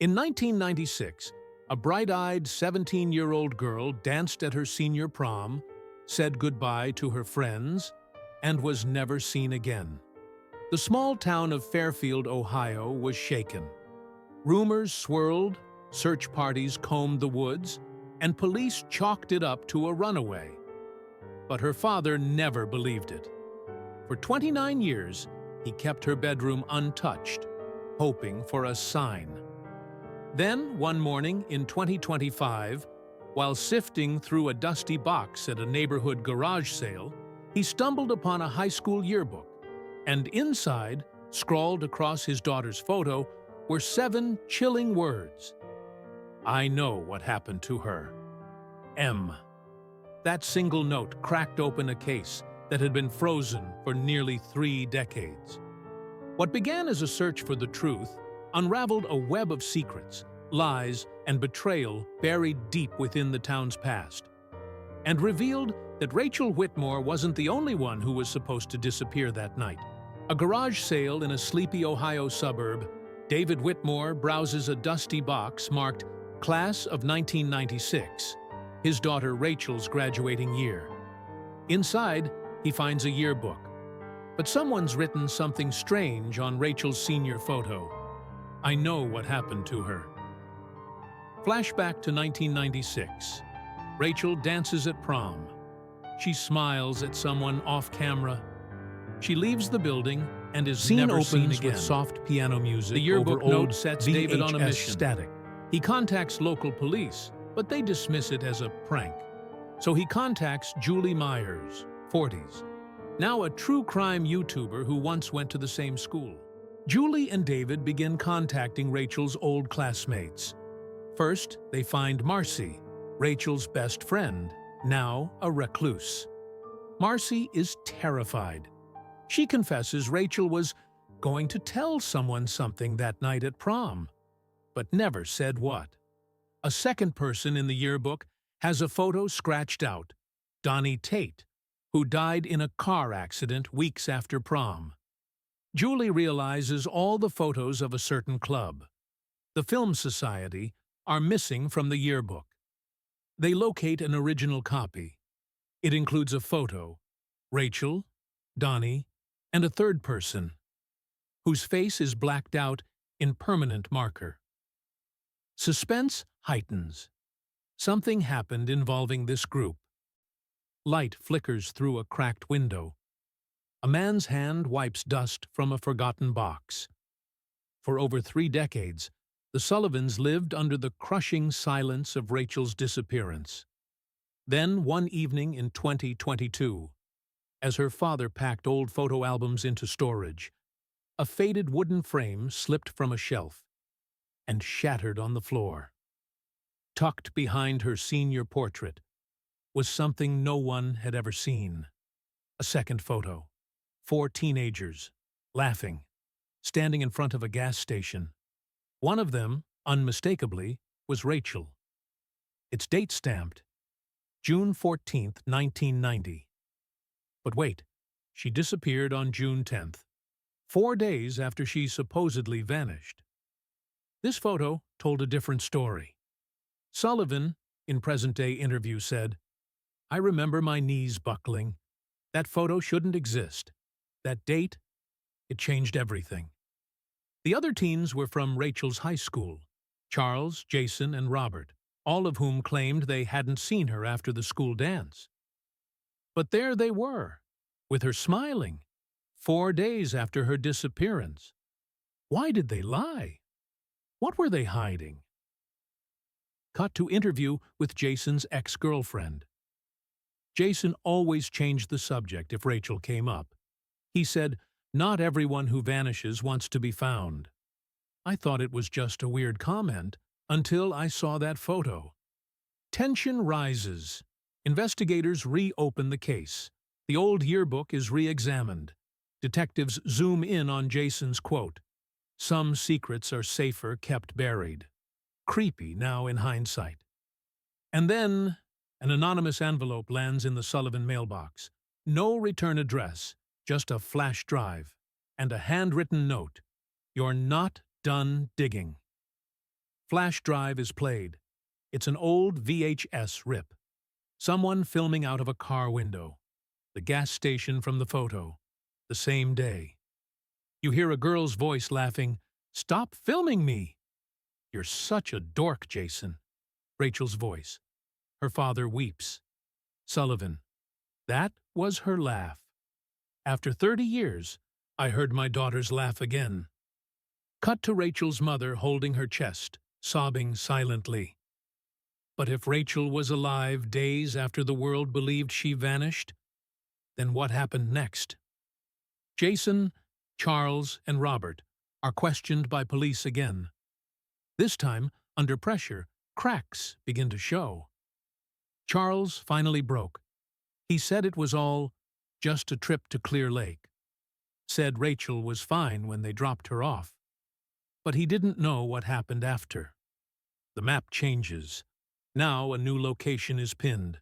In 1996, a bright-eyed 17-year-old girl danced at her senior prom, said goodbye to her friends, and was never seen again. The small town of Fairfield, Ohio, was shaken. Rumors swirled, search parties combed the woods, and police chalked it up to a runaway. But her father never believed it. For 29 years, he kept her bedroom untouched, hoping for a sign. Then, one morning in 2025, while sifting through a dusty box at a neighborhood garage sale, he stumbled upon a high school yearbook, and inside, scrawled across his daughter's photo, were 7 chilling words. "I know what happened to her. M." That single note cracked open a case that had been frozen for nearly 3 decades. What began as a search for the truth unraveled a web of secrets, lies, and betrayal buried deep within the town's past, and revealed that Rachel Whitmore wasn't the only one who was supposed to disappear that night. A garage sale in a sleepy Ohio suburb, David Whitmore browses a dusty box marked Class of 1996, his daughter Rachel's graduating year. Inside, he finds a yearbook, but someone's written something strange on Rachel's senior photo. "I know what happened to her." Flashback to 1996. Rachel dances at prom. She smiles at someone off-camera. She leaves the building and is never seen again. With soft piano music. The yearbook note sets David on a mission. Static. He contacts local police, but they dismiss it as a prank. So he contacts Julie Myers, 40s, now a true crime YouTuber who once went to the same school. Julie and David begin contacting Rachel's old classmates. First, they find Marcy, Rachel's best friend, now a recluse. Marcy is terrified. She confesses Rachel was going to tell someone something that night at prom, but never said what. A second person in the yearbook has a photo scratched out, Donnie Tate, who died in a car accident weeks after prom. Julie realizes all the photos of a certain club, the Film Society, are missing from the yearbook. They locate an original copy. It includes a photo, Rachel, Donnie, and a third person, whose face is blacked out in permanent marker. Suspense heightens. Something happened involving this group. Light flickers through a cracked window. A man's hand wipes dust from a forgotten box. For over 3 decades, the Sullivans lived under the crushing silence of Rachel's disappearance. Then, one evening in 2022, as her father packed old photo albums into storage, a faded wooden frame slipped from a shelf and shattered on the floor. Tucked behind her senior portrait was something no one had ever seen. A second photo. 4 teenagers, laughing, standing in front of a gas station. One of them, unmistakably, was Rachel. It's date-stamped, June 14, 1990. But wait, she disappeared on June 10th, 4 days after she supposedly vanished. This photo told a different story. Sullivan, in present-day interview, said, "I remember my knees buckling. That photo shouldn't exist. That date, it changed everything." The other teens were from Rachel's high school, Charles, Jason, and Robert, all of whom claimed they hadn't seen her after the school dance. But there they were, with her smiling, 4 days after her disappearance. Why did they lie? What were they hiding? Cut to interview with Jason's ex-girlfriend. Jason always changed the subject if Rachel came up. He said, "Not everyone who vanishes wants to be found." I thought it was just a weird comment until I saw that photo. Tension rises. Investigators reopen the case. The old yearbook is re-examined. Detectives zoom in on Jason's quote, "Some secrets are safer kept buried." Creepy now in hindsight. And then an anonymous envelope lands in the Sullivan mailbox. No return address, just a flash drive, and a handwritten note, "You're not done digging." Flash drive is played. It's an old VHS rip. Someone filming out of a car window. The gas station from the photo. The same day. You hear a girl's voice laughing, "Stop filming me!" "You're such a dork, Jason." Rachel's voice. Her father weeps. Sullivan. That was her laugh. After 30 years, I heard my daughter's laugh again. Cut to Rachel's mother holding her chest, sobbing silently. But if Rachel was alive days after the world believed she vanished, then what happened next? Jason, Charles, and Robert are questioned by police again. This time, under pressure, cracks begin to show. Charles finally broke. He said it was all just a trip to Clear Lake. Said Rachel was fine when they dropped her off. But he didn't know what happened after. The map changes. Now a new location is pinned.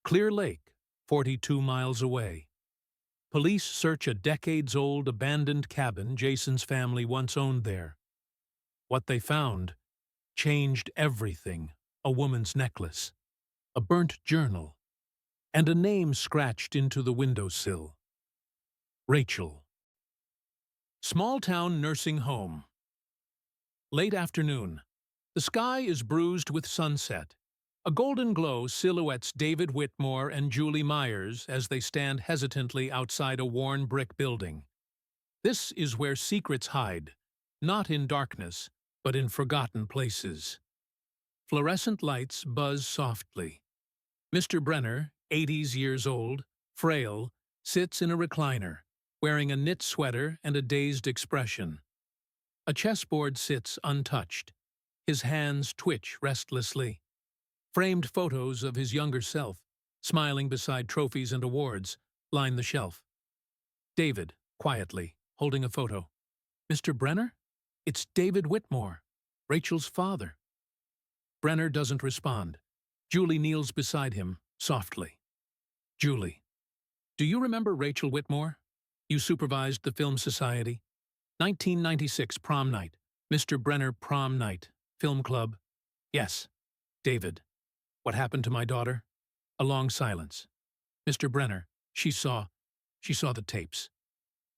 Clear Lake, 42 miles away. Police search a decades-old abandoned cabin Jason's family once owned there. What they found changed everything. A woman's necklace, a burnt journal, and a name scratched into the windowsill. Rachel. Small-town nursing home. Late afternoon. The sky is bruised with sunset. A golden glow silhouettes David Whitmore and Julie Myers as they stand hesitantly outside a worn brick building. This is where secrets hide, not in darkness, but in forgotten places. Fluorescent lights buzz softly. Mr. Brenner, 80s years old, frail, sits in a recliner, wearing a knit sweater and a dazed expression. A chessboard sits untouched. His hands twitch restlessly. Framed photos of his younger self, smiling beside trophies and awards, line the shelf. David, quietly, holding a photo. "Mr. Brenner? It's David Whitmore, Rachel's father." Brenner doesn't respond. Julie kneels beside him, softly. "Julie, do you remember Rachel Whitmore? You supervised the Film Society. 1996 prom night. Mr. Brenner prom night. Film club." "Yes." David. "What happened to my daughter?" A long silence. "Mr. Brenner, she saw the tapes."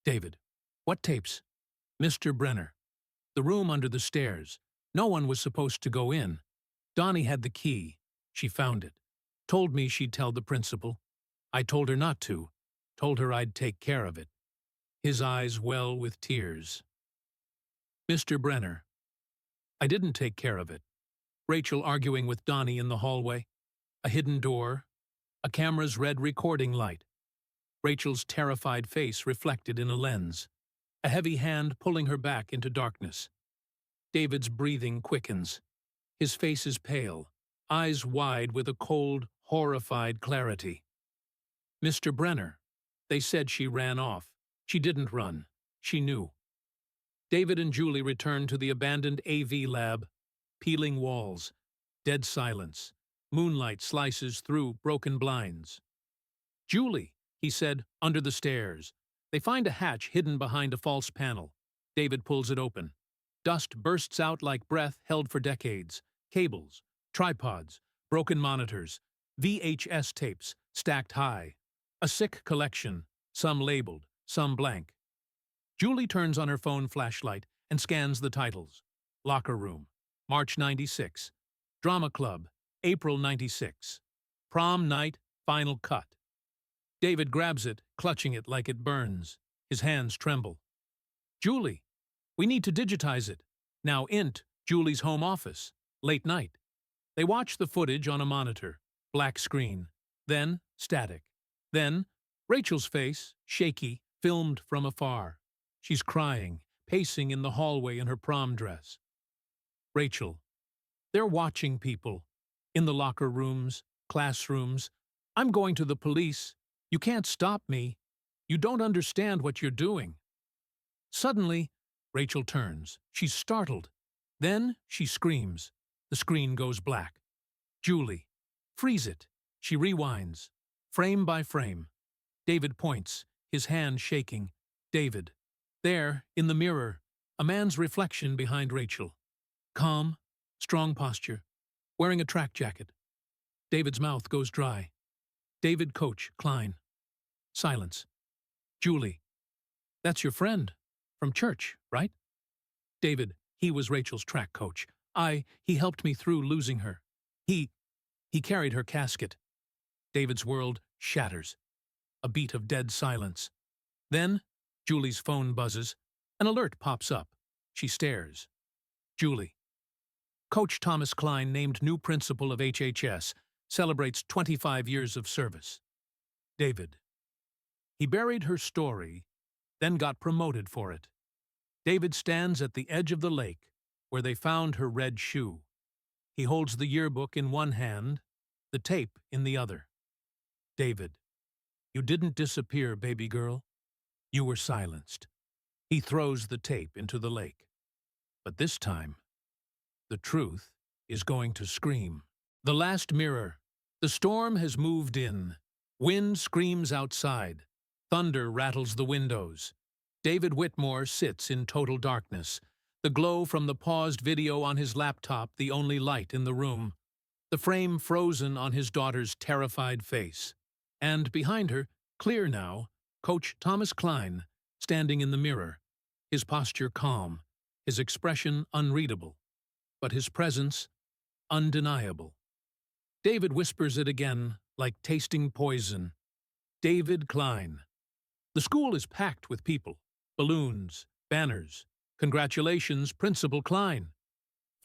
David. "What tapes?" "Mr. Brenner. The room under the stairs. No one was supposed to go in. Donnie had the key. She found it. Told me she'd tell the principal. I told her not to. Told her I'd take care of it." His eyes well with tears. Mr. Brenner. "I didn't take care of it." Rachel arguing with Donnie in the hallway. A hidden door. A camera's red recording light. Rachel's terrified face reflected in a lens. A heavy hand pulling her back into darkness. David's breathing quickens. His face is pale, eyes wide with a cold, horrified clarity. "Mr. Brenner. They said she ran off. She didn't run. She knew." David and Julie return to the abandoned AV lab. Peeling walls. Dead silence. Moonlight slices through broken blinds. "Julie," he said, "under the stairs." They find a hatch hidden behind a false panel. David pulls it open. Dust bursts out like breath held for decades. Cables, tripods, broken monitors, VHS tapes stacked high. A sick collection, some labeled, some blank. Julie turns on her phone flashlight and scans the titles. Locker Room, March 96. Drama Club, April 96. Prom Night, Final Cut. David grabs it, clutching it like it burns. His hands tremble. "Julie, we need to digitize it." Now Julie's home office. Late night. They watch the footage on a monitor. Black screen. Then static. Then Rachel's face, shaky, filmed from afar. She's crying, pacing in the hallway in her prom dress. Rachel. "They're watching people. In the locker rooms, classrooms. I'm going to the police. You can't stop me. You don't understand what you're doing." Suddenly, Rachel turns. She's startled. Then she screams. The screen goes black. Julie. "Freeze it." She rewinds. Frame by frame. David points, his hand shaking. David. There, in the mirror, a man's reflection behind Rachel. Calm, Strong posture. Wearing a track jacket. David's mouth goes dry. David, Coach, Clyne. Silence. Julie. That's your friend. From church, right? David. He was Rachel's track coach. He helped me through losing her. He carried her casket. David's world shatters. A beat of dead silence. Then, Julie's phone buzzes. An alert pops up. She stares. Julie. Coach Thomas Clyne, named new principal of HHS, celebrates 25 years of service. David. He buried her story, then got promoted for it. David stands at the edge of the lake, where they found her red shoe. He holds the yearbook in one hand, the tape in the other. David. You didn't disappear, baby girl. You were silenced. He throws the tape into the lake. But this time, the truth is going to scream. The last mirror. The storm has moved in. Wind screams outside. Thunder rattles the windows. David Whitmore sits in total darkness. The glow from the paused video on his laptop, the only light in the room. The frame frozen on his daughter's terrified face. And behind her, clear now, Coach Thomas Clyne, standing in the mirror. His posture calm, his expression unreadable, but his presence undeniable. David whispers it again, like tasting poison. David Clyne. The school is packed with people. Balloons, banners. Congratulations, Principal Clyne.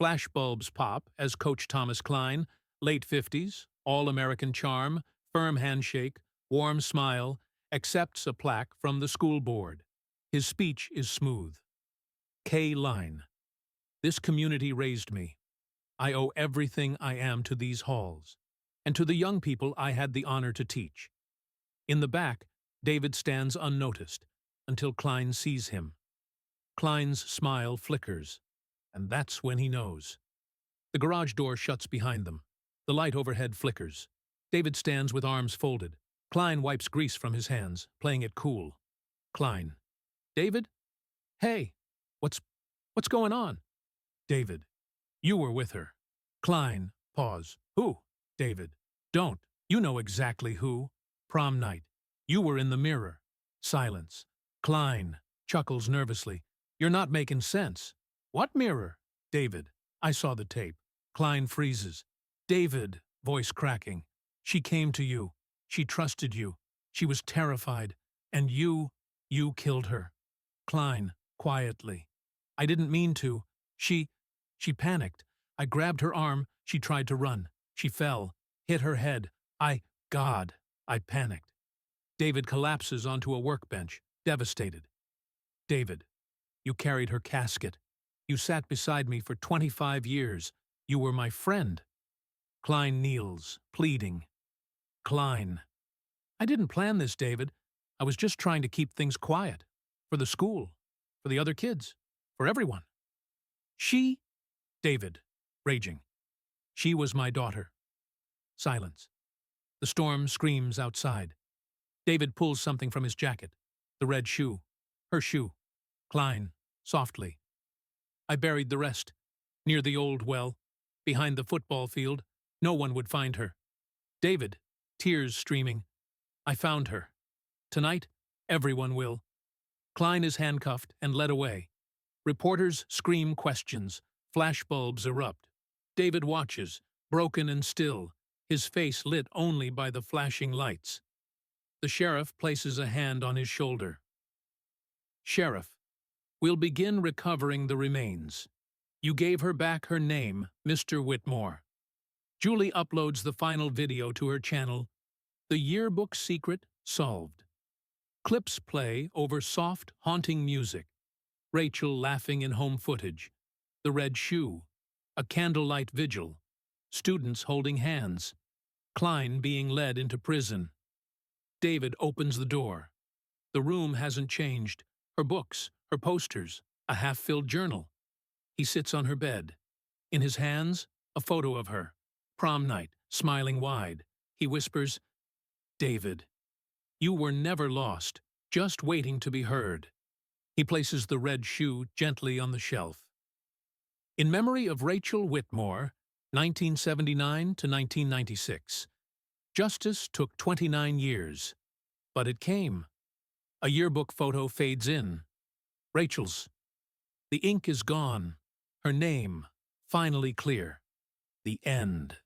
Flashbulbs pop as Coach Thomas Clyne, late 50s, all-American charm, firm handshake, warm smile, accepts a plaque from the school board. His speech is smooth. K. Line. This community raised me. I owe everything I am to these halls, and to the young people I had the honor to teach. In the back, David stands unnoticed, until Clyne sees him. Clyne's smile flickers, and that's when he knows. The garage door shuts behind them. The light overhead flickers. David stands with arms folded. Clyne wipes grease from his hands, playing it cool. Clyne. David? Hey, what's going on? David. You were with her. Clyne. Pause. Who? David. Don't. You know exactly who. Prom night. You were in the mirror. Silence. Clyne. Chuckles nervously. You're not making sense. What mirror? David. I saw the tape. Clyne freezes. David. Voice cracking. She came to you. She trusted you. She was terrified. And you killed her. Clyne. Quietly. I didn't mean to. She panicked. I grabbed her arm. She tried to run. She fell. Hit her head. I panicked. David collapses onto a workbench, devastated. David. You carried her casket. You sat beside me for 25 years. You were my friend. Clyne kneels, pleading. Clyne. I didn't plan this, David. I was just trying to keep things quiet. For the school. For the other kids. For everyone. She. David. Raging. She was my daughter. Silence. The storm screams outside. David pulls something from his jacket. The red shoe. Her shoe. Clyne. Softly. I buried the rest. Near the old well. Behind the football field. No one would find her. David. Tears streaming. I found her. Tonight, everyone will. Clyne is handcuffed and led away. Reporters scream questions. Flashbulbs erupt. David watches, broken and still, his face lit only by the flashing lights. The sheriff places a hand on his shoulder. Sheriff, we'll begin recovering the remains. You gave her back her name, Mr. Whitmore. Julie uploads the final video to her channel, The Yearbook Secret Solved. Clips play over soft, haunting music. Rachel laughing in home footage. The red shoe. A candlelight vigil. Students holding hands. Clyne being led into prison. David opens the door. The room hasn't changed. Her books, her posters, a half-filled journal. He sits on her bed. In his hands, a photo of her. Prom night, smiling wide. He whispers, David, you were never lost, just waiting to be heard. He places the red shoe gently on the shelf. In memory of Rachel Whitmore, 1979 to 1996. Justice took 29 years, but it came. A yearbook photo fades in. Rachel's. The ink is gone. Her name, finally clear. The end.